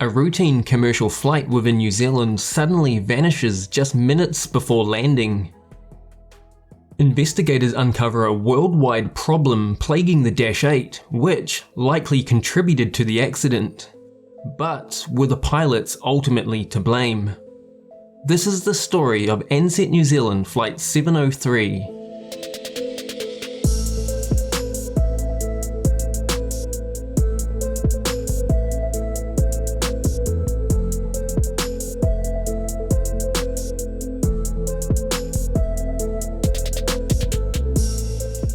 A routine commercial flight within New Zealand suddenly vanishes just minutes before landing. Investigators uncover a worldwide problem plaguing the Dash 8, which likely contributed to the accident. But were the pilots ultimately to blame? This is the story of Ansett New Zealand Flight 703.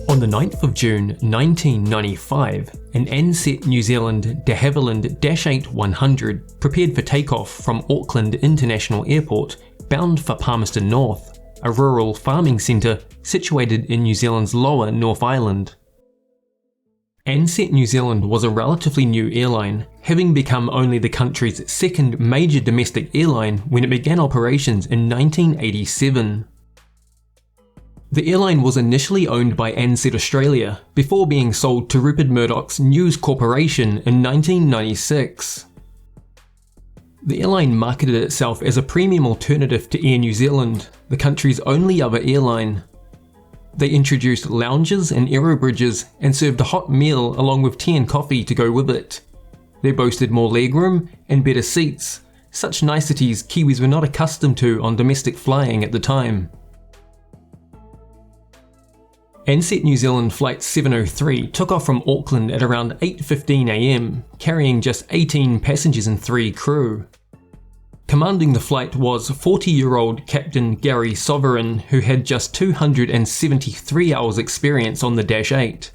On the 9th of June 1995, an Ansett New Zealand de Havilland Dash 8 100 prepared for takeoff from Auckland International Airport bound for Palmerston North, a rural farming centre situated in New Zealand's lower North Island. Ansett New Zealand was a relatively new airline, having become only the country's second major domestic airline when it began operations in 1987. The airline was initially owned by Ansett Australia before being sold to Rupert Murdoch's News Corporation in 1996. The airline marketed itself as a premium alternative to Air New Zealand, the country's only other airline. They introduced lounges and aerobridges and served a hot meal along with tea and coffee to go with it. They boasted more legroom and better seats, such niceties Kiwis were not accustomed to on domestic flying at the time. Ansett New Zealand Flight 703 took off from Auckland at around 8:15 am, carrying just 18 passengers and 3 crew. Commanding the flight was 40-year-old Captain Gary Sovereign, who had just 273 hours experience on the Dash 8.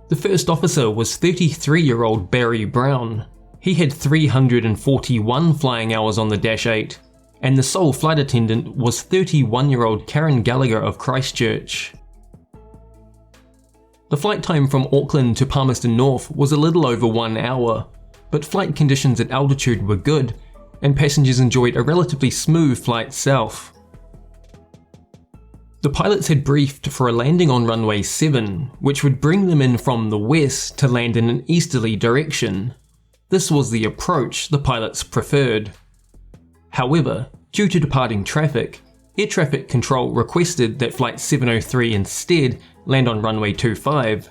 The first officer was 33-year-old Barry Brown. He had 341 flying hours on the Dash 8, and the sole flight attendant was 31-year-old Karen Gallagher of Christchurch. The flight time from Auckland to Palmerston North was a little over 1 hour, but flight conditions at altitude were good, and passengers enjoyed a relatively smooth flight south. The pilots had briefed for a landing on runway 7, which would bring them in from the west to land in an easterly direction. This was the approach the pilots preferred. However, due to departing traffic, Air Traffic Control requested that Flight 703 instead land on runway 25.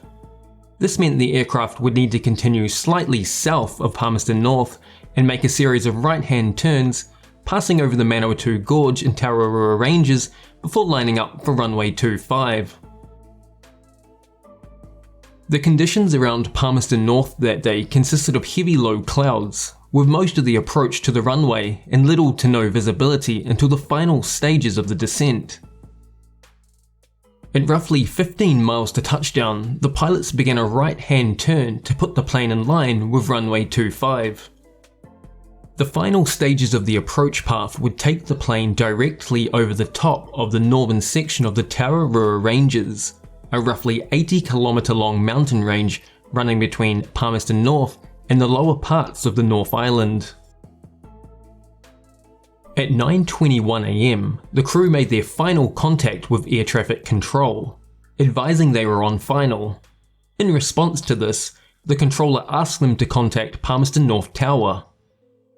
This meant the aircraft would need to continue slightly south of Palmerston North and make a series of right-hand turns, passing over the Manawatu Gorge and Tararua Ranges before lining up for runway 25. The conditions around Palmerston North that day consisted of heavy low clouds, with most of the approach to the runway and little to no visibility until the final stages of the descent. At roughly 15 miles to touchdown, the pilots began a right-hand turn to put the plane in line with runway 25. The final stages of the approach path would take the plane directly over the top of the northern section of the Tararua Ranges, a roughly 80-kilometre long mountain range running between Palmerston North and the lower parts of the North Island. At 9:21 am, the crew made their final contact with Air Traffic Control, advising they were on final. In response to this, the controller asked them to contact Palmerston North Tower.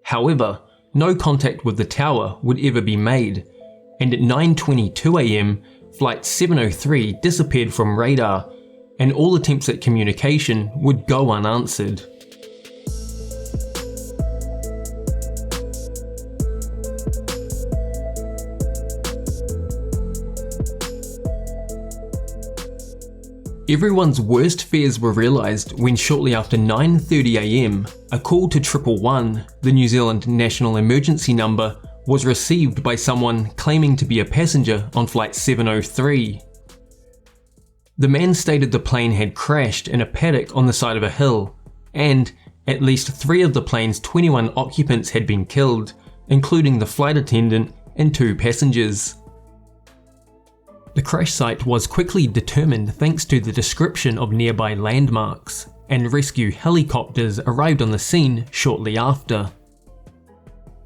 However, no contact with the tower would ever be made, and at 9:22 am, Flight 703 disappeared from radar, and all attempts at communication would go unanswered. Everyone's worst fears were realised when shortly after 9:30 am, a call to 111, the New Zealand national emergency number, was received by someone claiming to be a passenger on Flight 703. The man stated the plane had crashed in a paddock on the side of a hill, and at least 3 of the plane's 21 occupants had been killed, including the flight attendant and 2 passengers. The crash site was quickly determined thanks to the description of nearby landmarks, and rescue helicopters arrived on the scene shortly after.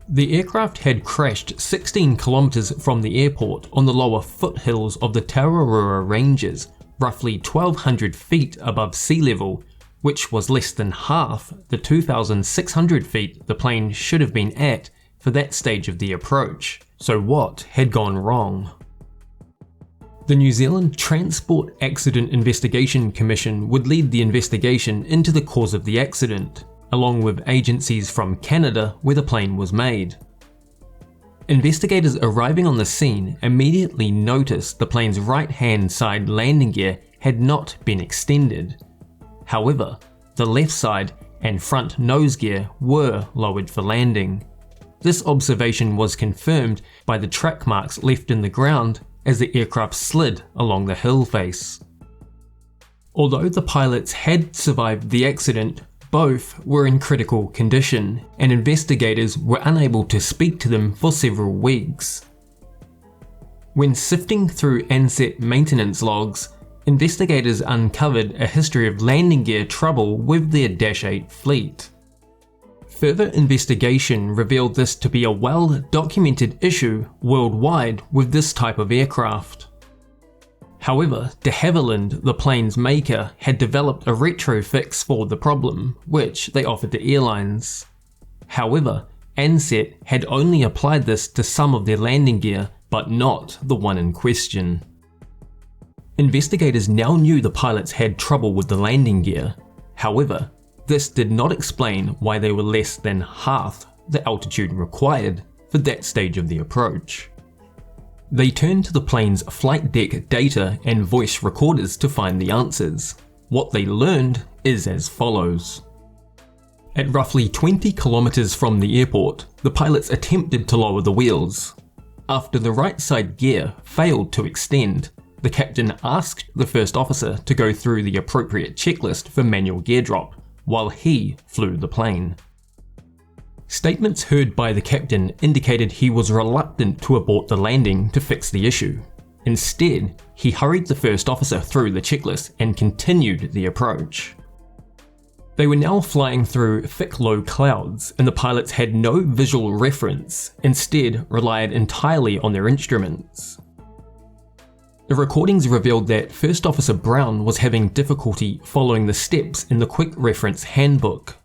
The aircraft had crashed 16 kilometers from the airport on the lower foothills of the Tararua Ranges, roughly 1,200 feet above sea level, which was less than half the 2,600 feet the plane should have been at for that stage of the approach. So what had gone wrong? The New Zealand Transport Accident Investigation Commission would lead the investigation into the cause of the accident, along with agencies from Canada where the plane was made. Investigators arriving on the scene immediately noticed the plane's right-hand side landing gear had not been extended. However, the left side and front nose gear were lowered for landing. This observation was confirmed by the track marks left in the ground as the aircraft slid along the hill face. Although the pilots had survived the accident, both were in critical condition, and investigators were unable to speak to them for several weeks. When sifting through Ansett maintenance logs, investigators uncovered a history of landing gear trouble with their Dash 8 fleet. Further investigation revealed this to be a well-documented issue worldwide with this type of aircraft. However, de Havilland, the plane's maker, had developed a retro fix for the problem, which they offered to airlines. However, Ansett had only applied this to some of their landing gear, but not the one in question. Investigators now knew the pilots had trouble with the landing gear. However, this did not explain why they were less than half the altitude required for that stage of the approach. They turned to the plane's flight deck data and voice recorders to find the answers. What they learned is as follows. At roughly 20 kilometers from the airport, the pilots attempted to lower the wheels. After the right side gear failed to extend, the captain asked the first officer to go through the appropriate checklist for manual gear drop, while he flew the plane. Statements heard by the captain indicated he was reluctant to abort the landing to fix the issue. Instead, he hurried the first officer through the checklist and continued the approach. They were now flying through thick low clouds, and the pilots had no visual reference, instead relied entirely on their instruments. The recordings revealed that First Officer Brown was having difficulty following the steps in the Quick Reference Handbook.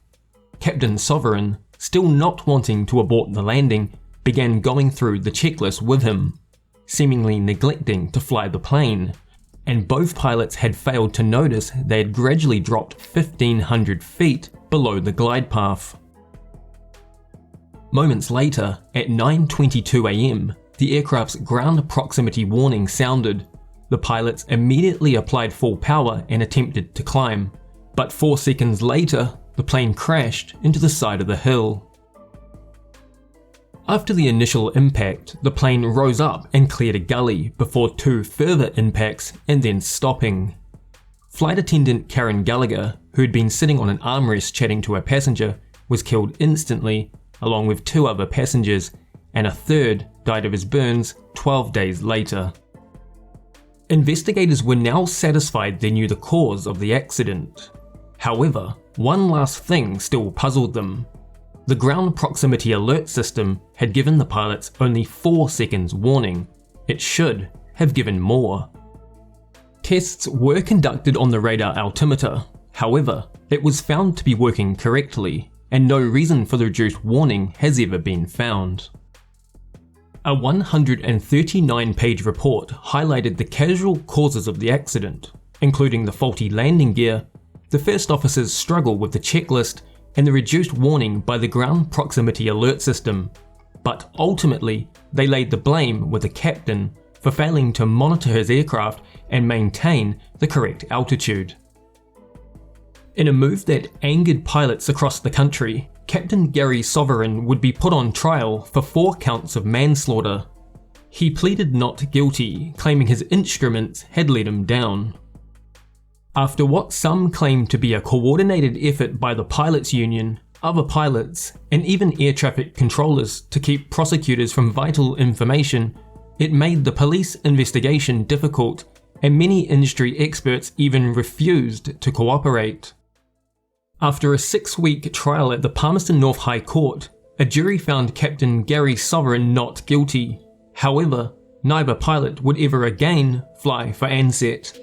Captain Sovereign, still not wanting to abort the landing, began going through the checklist with him, seemingly neglecting to fly the plane, and both pilots had failed to notice they had gradually dropped 1,500 feet below the glide path. Moments later, at 9:22 AM, the aircraft's ground proximity warning sounded. The pilots immediately applied full power and attempted to climb, but 4 seconds later, the plane crashed into the side of the hill. After the initial impact, the plane rose up and cleared a gully before 2 further impacts and then stopping. Flight attendant Karen Gallagher, who had been sitting on an armrest chatting to a passenger, was killed instantly, along with 2 other passengers, and a third died of his burns 12 days later. Investigators were now satisfied they knew the cause of the accident. However, one last thing still puzzled them. The ground proximity alert system had given the pilots only 4 seconds warning. It should have given more. Tests were conducted on the radar altimeter. However, it was found to be working correctly, and no reason for the reduced warning has ever been found. A 139-page report highlighted the casual causes of the accident, including the faulty landing gear, the first officer's struggle with the checklist, and the reduced warning by the ground proximity alert system, but ultimately they laid the blame with the captain for failing to monitor his aircraft and maintain the correct altitude. In a move that angered pilots across the country, Captain Gary Sovereign would be put on trial for 4 counts of manslaughter. He pleaded not guilty, claiming his instruments had let him down. After what some claim to be a coordinated effort by the pilots' union, other pilots, and even air traffic controllers to keep prosecutors from vital information, it made the police investigation difficult, and many industry experts even refused to cooperate. After a 6-week trial at the Palmerston North High Court, a jury found Captain Gary Sovereign not guilty. However, neither pilot would ever again fly for Ansett.